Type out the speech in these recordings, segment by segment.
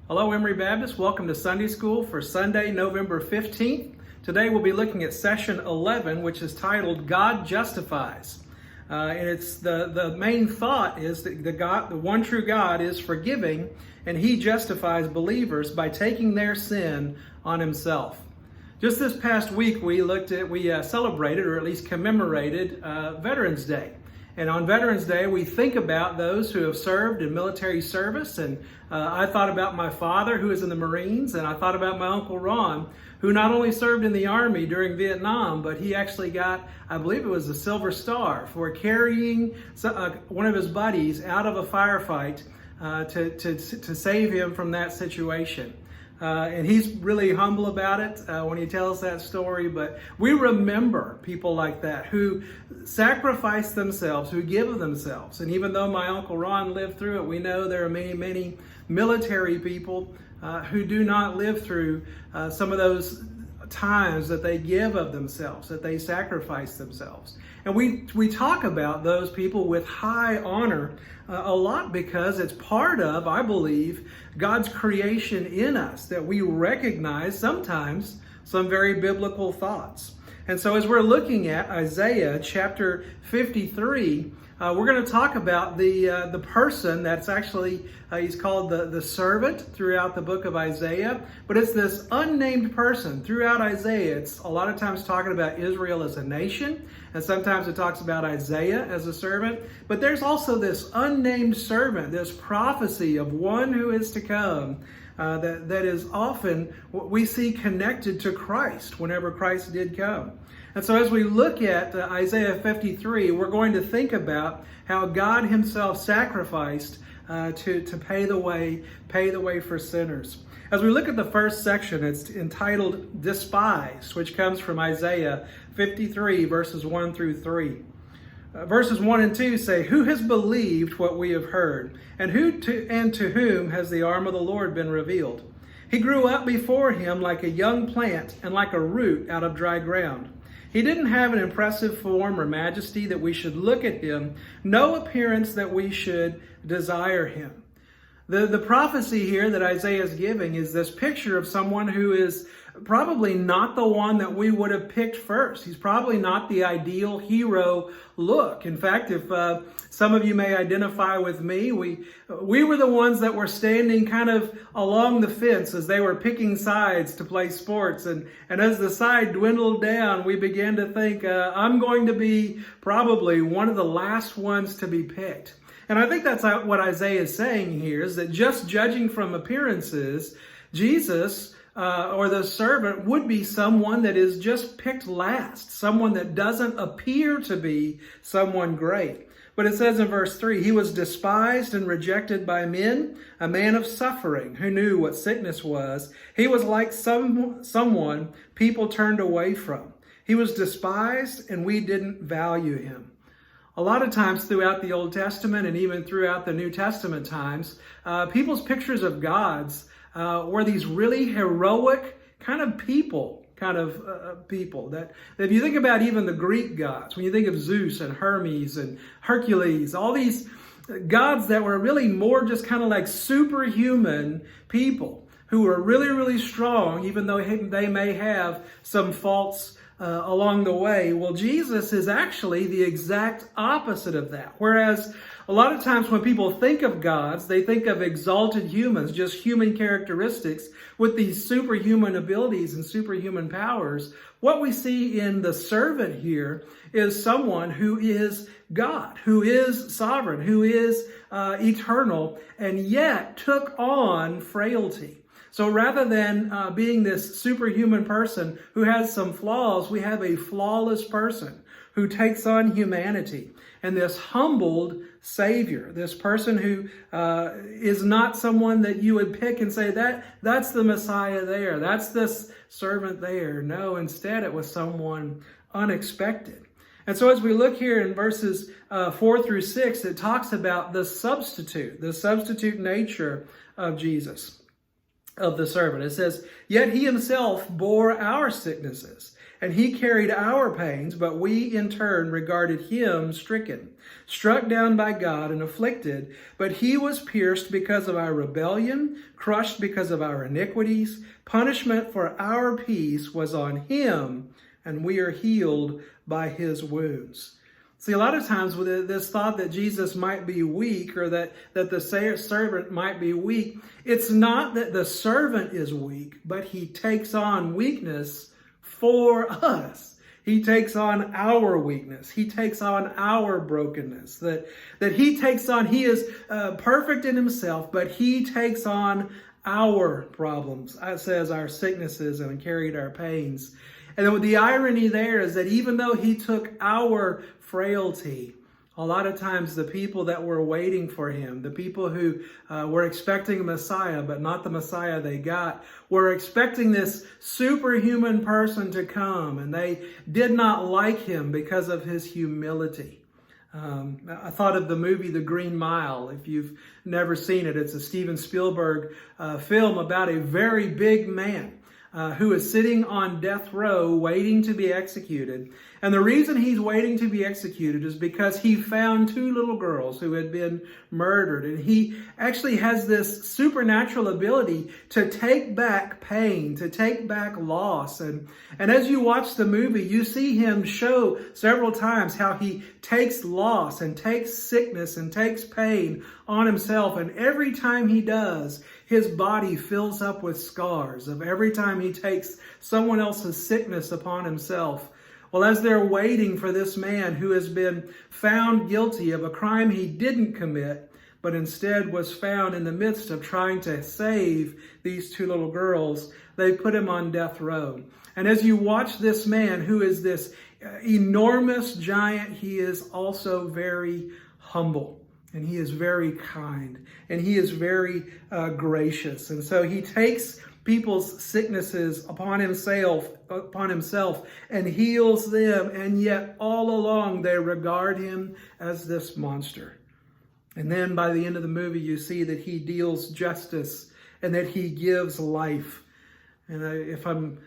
Hello, Emory Baptist. Welcome to Sunday School for Sunday, November 15th. Today we'll be looking at session 11, which is titled God Justifies. And it's the main thought is that the one true God is forgiving, and He justifies believers by taking their sin on Himself. Just this past week we celebrated, or at least commemorated, Veterans Day. And on Veterans Day, we think about those who have served in military service. And I thought about my father, who is in the Marines, and I thought about my Uncle Ron, who not only served in the Army during Vietnam, but he actually got, I believe it was a Silver Star for carrying one of his buddies out of a firefight to save him from that situation. And he's really humble about it when he tells that story. But we remember people like that who sacrifice themselves, who give of themselves. And even though my Uncle Ron lived through it, we know there are many, many military people who do not live through some of those times that they give of themselves, that they sacrifice themselves. And we talk about those people with high honor a lot because it's part of, I believe, God's creation in us, that we recognize sometimes some very biblical thoughts. And so as we're looking at Isaiah chapter 53, we're going to talk about the person that's actually, he's called the servant throughout the book of Isaiah, but it's this unnamed person throughout Isaiah. It's a lot of times talking about Israel as a nation, and sometimes it talks about Isaiah as a servant, but there's also this unnamed servant, this prophecy of one who is to come, that is often what we see connected to Christ whenever Christ did come. And so as we look at Isaiah 53, we're going to think about how God Himself sacrificed to pay the way for sinners. As we look at the first section, it's entitled Despised, which comes from Isaiah 53, verses 1 through 3. Verses 1 and 2 say, "Who has believed what we have heard? And to whom has the arm of the Lord been revealed? He grew up before Him like a young plant and like a root out of dry ground. He didn't have an impressive form or majesty that we should look at Him, no appearance that we should desire Him." The prophecy here that Isaiah is giving is this picture of someone who is probably not the one that we would have picked first. He's probably not the ideal hero look. In fact, if some of you may identify with me, we were the ones that were standing kind of along the fence as they were picking sides to play sports. And as the side dwindled down, we began to think, I'm going to be probably one of the last ones to be picked. And I think that's what Isaiah is saying here, is that just judging from appearances, Jesus, or the servant, would be someone that is just picked last, someone that doesn't appear to be someone great. But it says in verse 3, "He was despised and rejected by men, a man of suffering, who knew what sickness was. He was like someone people turned away from. He was despised, and we didn't value Him." A lot of times throughout the Old Testament and even throughout the New Testament times, people's pictures of gods were these really heroic kind of people that if you think about even the Greek gods, when you think of Zeus and Hermes and Hercules, all these gods that were really more just kind of like superhuman people who were really, really strong, even though they may have some faults along the way. Well, Jesus is actually the exact opposite of that. Whereas a lot of times when people think of gods, they think of exalted humans, just human characteristics with these superhuman abilities and superhuman powers. What we see in the servant here is someone who is God, who is sovereign, who is eternal, and yet took on frailty. So rather than being this superhuman person who has some flaws, we have a flawless person who takes on humanity. And this humbled Savior, this person who is not someone that you would pick and say, that's the Messiah there, that's this servant there. No, instead it was someone unexpected. And so as we look here in verses 4 through 6, it talks about the substitute nature of Jesus, of the servant. It says, "Yet He Himself bore our sicknesses and he carried our pains, but we in turn regarded him stricken, struck down by God and afflicted. But he was pierced because of our rebellion, crushed because of our iniquities. Punishment for our peace was on him, and we are healed by his wounds. See, a lot of times with this thought that Jesus might be weak, or that the servant might be weak, it's not that the servant is weak, but he takes on weakness for us. He takes on our weakness. He takes on our brokenness. That he takes on, he is perfect in himself, but he takes on our problems. It says our sicknesses and carried our pains. And the irony there is that even though he took our frailty, a lot of times the people that were waiting for him, the people who were expecting a Messiah, but not the Messiah they got, were expecting this superhuman person to come, and they did not like him because of his humility. I thought of the movie The Green Mile. If you've never seen it, it's a Steven Spielberg film about a very big man who is sitting on death row waiting to be executed. And the reason he's waiting to be executed is because he found two little girls who had been murdered. And he actually has this supernatural ability to take back pain, to take back loss. And as you watch the movie, you see him show several times how he takes loss and takes sickness and takes pain on himself. And every time he does, his body fills up with scars of every time he takes someone else's sickness upon himself. Well, as they're waiting for this man who has been found guilty of a crime he didn't commit, but instead was found in the midst of trying to save these two little girls, they put him on death row. And as you watch this man who is this enormous giant, he is also very humble. And he is very kind, and he is very gracious. And so he takes people's sicknesses upon himself and heals them. And yet all along they regard him as this monster. And then by the end of the movie, you see that he deals justice and that he gives life. And if I'm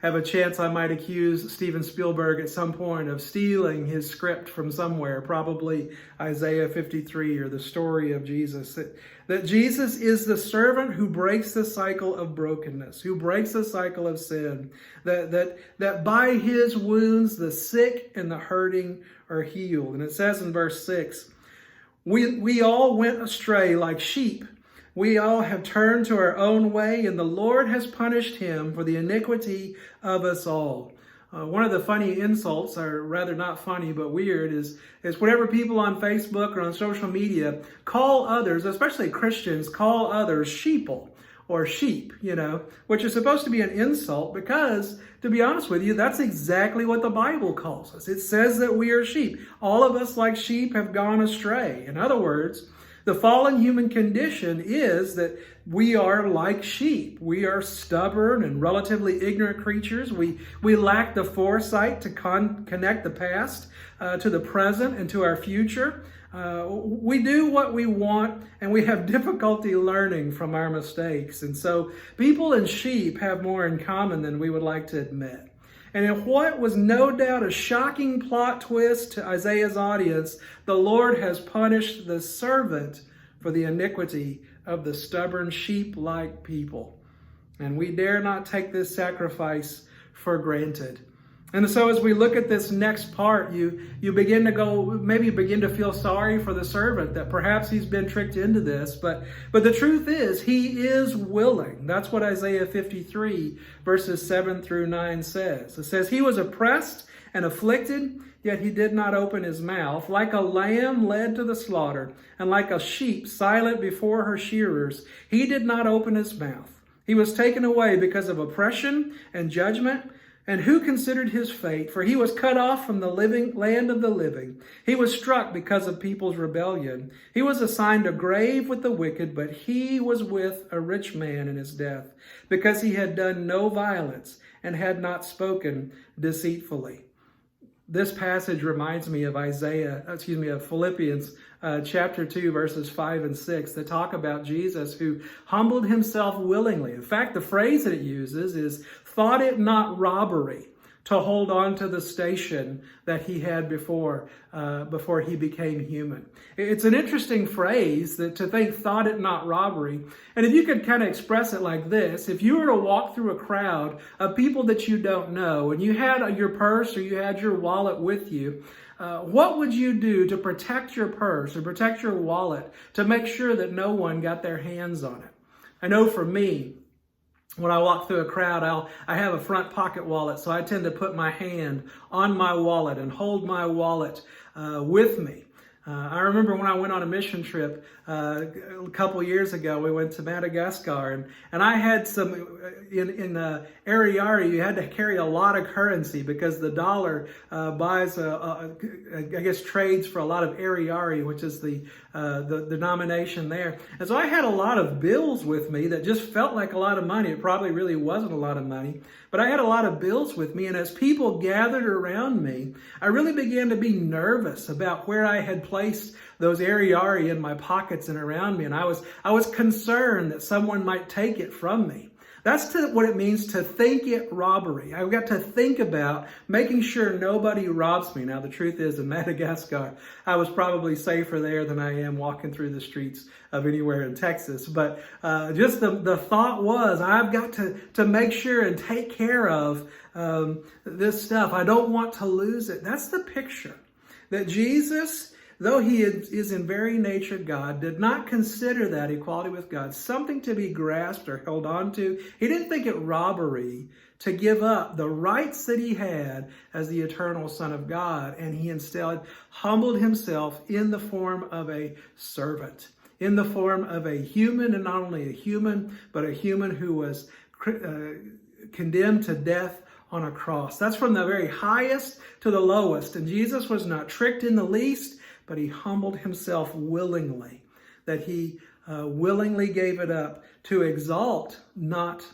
have a chance, I might accuse Steven Spielberg at some point of stealing his script from somewhere, probably Isaiah 53 or the story of Jesus. That Jesus is the servant who breaks the cycle of brokenness, who breaks the cycle of sin, that by his wounds the sick and the hurting are healed. And it says in verse 6, we all went astray like sheep. We all have turned to our own way, and the Lord has punished him for the iniquity of us all. One of the funny insults, or rather not funny but weird, is whenever people on Facebook or on social media call others, especially Christians, call others sheeple or sheep, which is supposed to be an insult because, to be honest with you, that's exactly what the Bible calls us. It says that we are sheep. All of us like sheep have gone astray. In other words, the fallen human condition is that we are like sheep. We are stubborn and relatively ignorant creatures. We lack the foresight to connect the past to the present and to our future. We do what we want, and we have difficulty learning from our mistakes. And so people and sheep have more in common than we would like to admit. And in what was no doubt a shocking plot twist to Isaiah's audience, the Lord has punished the servant for the iniquity of the stubborn sheep-like people. And we dare not take this sacrifice for granted. And so as we look at this next part, you begin to feel sorry for the servant, that perhaps he's been tricked into this. But the truth is, he is willing. That's what Isaiah 53 verses 7 through 9 says. It says, he was oppressed and afflicted, yet he did not open his mouth. Like a lamb led to the slaughter, and like a sheep silent before her shearers, he did not open his mouth. He was taken away because of oppression and judgment. And who considered his fate? For he was cut off from the land of the living. He was struck because of people's rebellion. He was assigned a grave with the wicked, but he was with a rich man in his death, because he had done no violence and had not spoken deceitfully. This passage reminds me of Philippians chapter 2, verses 5 and 6 that talk about Jesus who humbled himself willingly. In fact, the phrase that it uses is, thought it not robbery to hold on to the station that he had before he became human. It's an interesting phrase that to think, thought it not robbery. And if you could kind of express it like this, if you were to walk through a crowd of people that you don't know, and you had your purse or you had your wallet with you, what would you do to protect your purse or protect your wallet to make sure that no one got their hands on it? I know for me, when I walk through a crowd, I have a front pocket wallet, so I tend to put my hand on my wallet and hold my wallet with me. I remember when I went on a mission trip a couple years ago, we went to Madagascar, and I had some, in Ariari, you had to carry a lot of currency because the dollar buys, trades for a lot of Ariari, which is the denomination there. And so I had a lot of bills with me that just felt like a lot of money. It probably really wasn't a lot of money, but I had a lot of bills with me. And as people gathered around me, I really began to be nervous about where I had placed those Ariari in my pockets and around me. And I was concerned that someone might take it from me. That's what it means to think it robbery. I've got to think about making sure nobody robs me. Now, the truth is, in Madagascar, I was probably safer there than I am walking through the streets of anywhere in Texas. But just the thought was, I've got to make sure and take care of this stuff. I don't want to lose it. That's the picture that Jesus, though he is in very nature God, did not consider that equality with God something to be grasped or held on to. He didn't think it robbery to give up the rights that he had as the eternal Son of God. And he instead humbled himself in the form of a servant, in the form of a human, and not only a human, but a human who was condemned to death on a cross. That's from the very highest to the lowest. And Jesus was not tricked in the least, but he humbled himself willingly, that he willingly gave it up to exalt not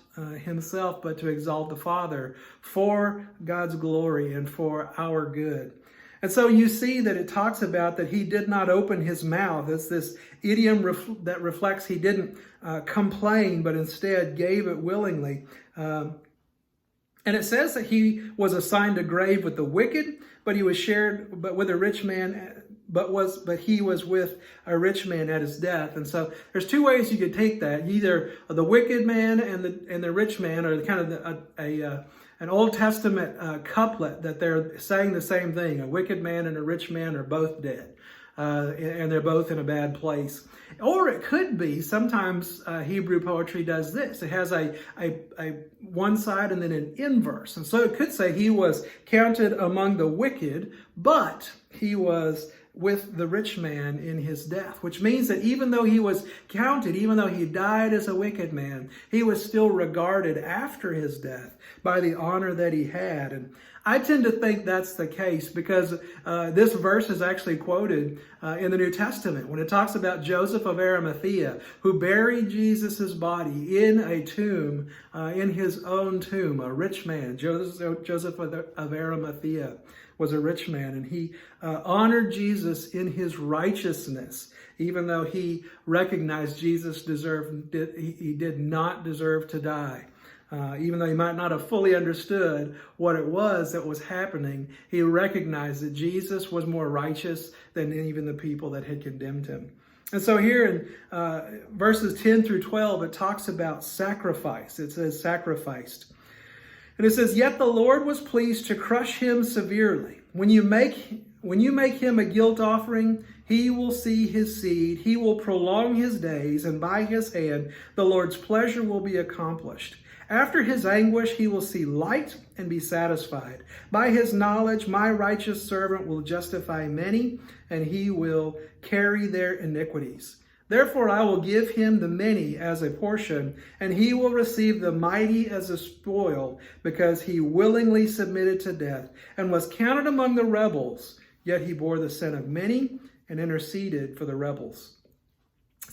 himself, but to exalt the Father for God's glory and for our good. And so you see that it talks about that he did not open his mouth. It's this idiom that reflects he didn't complain, but instead gave it willingly. And it says that he was assigned a grave with the wicked, but he was shared, but with a rich man, but he was with a rich man at his death. And so there's two ways you could take that. Either the wicked man and the rich man are kind of an Old Testament couplet that they're saying the same thing. A wicked man and a rich man are both dead. And they're both in a bad place. Or it could be, sometimes Hebrew poetry does this. It has a one side and then an inverse. And so it could say he was counted among the wicked, but he was with the rich man in his death, which means that even though he was counted, even though he died as a wicked man, he was still regarded after his death by the honor that he had. And I tend to think that's the case because this verse is actually quoted in the New Testament when it talks about Joseph of Arimathea, who buried Jesus's body in a tomb, in his own tomb, a rich man. Joseph of Arimathea was a rich man, and he honored Jesus in his righteousness, even though he recognized Jesus did not deserve to die. Even though he might not have fully understood what it was that was happening, he recognized that Jesus was more righteous than even the people that had condemned him. And so here in verses 10 through 12, it talks about sacrifice. It says sacrificed. And it says, yet the Lord was pleased to crush him severely. When you make him a guilt offering, he will see his seed. He will prolong his days, and by his hand the Lord's pleasure will be accomplished. After his anguish, he will see light and be satisfied. By his knowledge, my righteous servant will justify many, and he will carry their iniquities. Therefore, I will give him the many as a portion, and he will receive the mighty as a spoil, because he willingly submitted to death and was counted among the rebels. Yet he bore the sin of many and interceded for the rebels.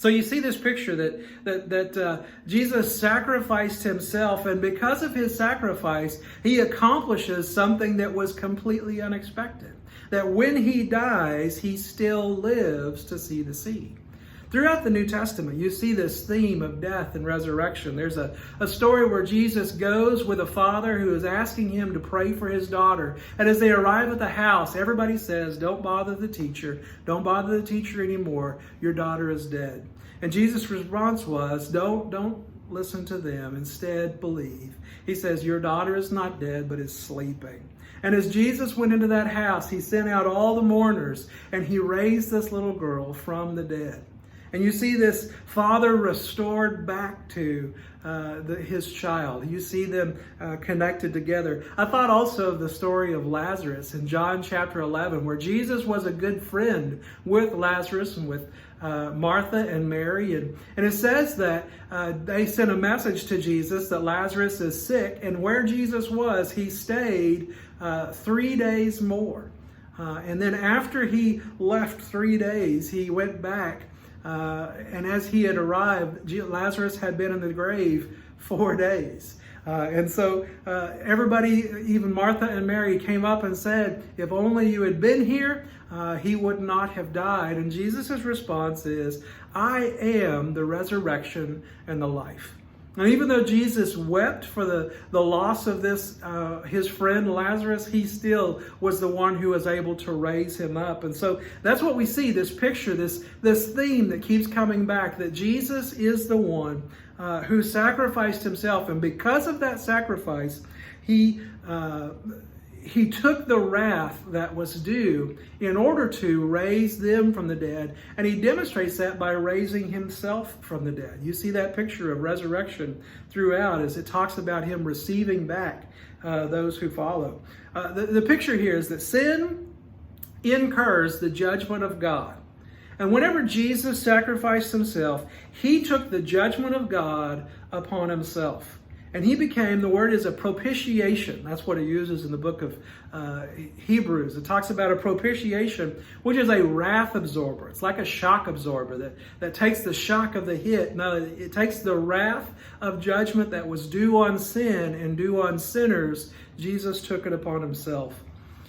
So you see this picture that Jesus sacrificed himself, and because of his sacrifice, he accomplishes something that was completely unexpected. That when he dies, he still lives to see the seed. Throughout the New Testament, you see this theme of death and resurrection. There's a story where Jesus goes with a father who is asking him to pray for his daughter. And as they arrive at the house, everybody says, "Don't bother the teacher. Don't bother the teacher anymore. Your daughter is dead." And Jesus' response was, don't listen to them. Instead, believe. He says, "Your daughter is not dead, but is sleeping." And as Jesus went into that house, he sent out all the mourners, and he raised this little girl from the dead. And you see this father restored back to his child. You see them connected together. I thought also of the story of Lazarus in John chapter 11, where Jesus was a good friend with Lazarus and with Martha and Mary. And it says that they sent a message to Jesus that Lazarus is sick. And where Jesus was, he stayed 3 days more. And then after he left 3 days, he went back. And as he had arrived, Lazarus had been in the grave 4 days. And so everybody, even Martha and Mary, came up and said, "If only you had been here, he would not have died." And Jesus' response is, "I am the resurrection and the life." And even though Jesus wept for the loss of this, his friend Lazarus, he still was the one who was able to raise him up. And so that's what we see, this picture, this theme that keeps coming back, that Jesus is the one who sacrificed himself. And because of that sacrifice, he took the wrath that was due in order to raise them from the dead. And he demonstrates that by raising himself from the dead. You see that picture of resurrection throughout as it talks about him receiving back those who follow. The picture here is that sin incurs the judgment of God. And whenever Jesus sacrificed himself, he took the judgment of God upon himself. And he became, the word is a propitiation. That's what it uses in the book of Hebrews. It talks about a propitiation, which is a wrath absorber. It's like a shock absorber that takes the shock of the hit. No, it takes the wrath of judgment that was due on sin and due on sinners. Jesus took it upon himself.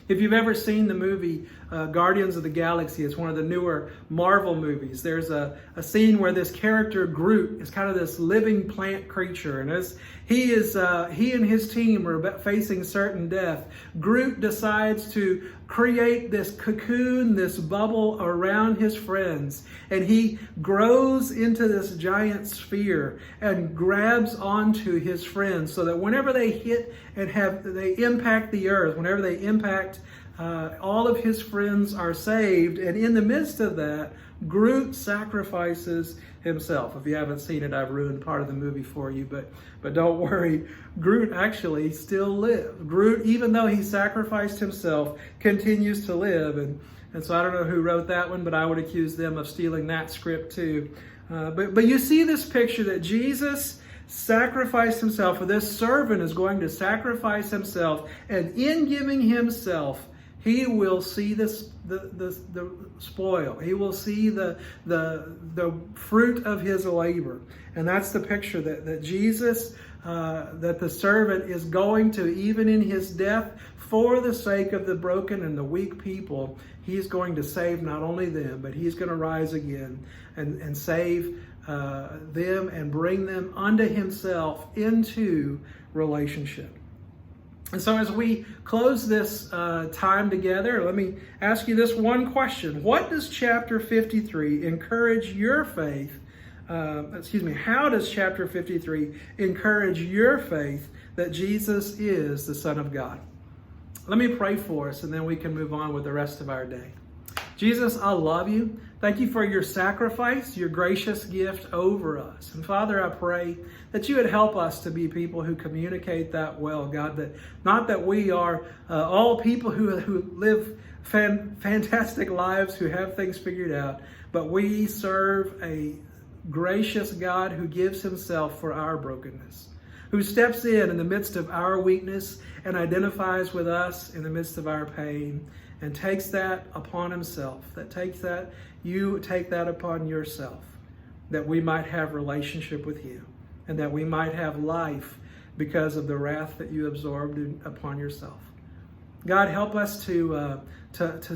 If you've ever seen the movie Guardians of the Galaxy, it's one of the newer Marvel movies. There's a scene where this character Groot is kind of this living plant creature, and as he and his team are facing certain death, Groot decides to create this cocoon, this bubble around his friends, and he grows into this giant sphere and grabs onto his friends so that whenever they hit and they impact the earth, whenever they impact all of his friends are saved. And in the midst of that, Groot sacrifices himself. If you haven't seen it, I've ruined part of the movie for you, but don't worry, Groot actually still lives. Groot, even though he sacrificed himself, continues to live. And so I don't know who wrote that one, but I would accuse them of stealing that script too. But you see this picture that Jesus sacrificed himself, or this servant is going to sacrifice himself, and in giving himself, he will see the spoil. He will see the fruit of his labor. And that's the picture that Jesus, that the servant is going to, even in his death, for the sake of the broken and the weak people, he's going to save not only them, but he's going to rise again and save them and bring them unto himself into relationship. And so as we close this time together, let me ask you this one question. What does chapter 53 encourage your faith? How does chapter 53 encourage your faith that Jesus is the Son of God? Let me pray for us, and then we can move on with the rest of our day. Jesus, I love you. Thank you for your sacrifice, your gracious gift over us. And Father, I pray that you would help us to be people who communicate that well, God, that not that we are all people who live fantastic lives, who have things figured out, but we serve a gracious God who gives himself for our brokenness, who steps in the midst of our weakness and identifies with us in the midst of our pain and takes that upon himself, you take that upon yourself. that we might have relationship with you and that we might have life because of the wrath that you absorbed upon yourself. God, help us to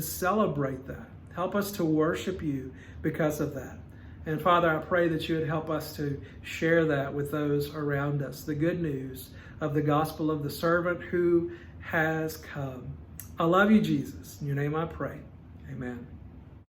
celebrate that. Help us to worship you because of that. And Father, I pray that you would help us to share that with those around us, the good news of the gospel of the servant who has come. I love you, Jesus. In your name I pray. Amen.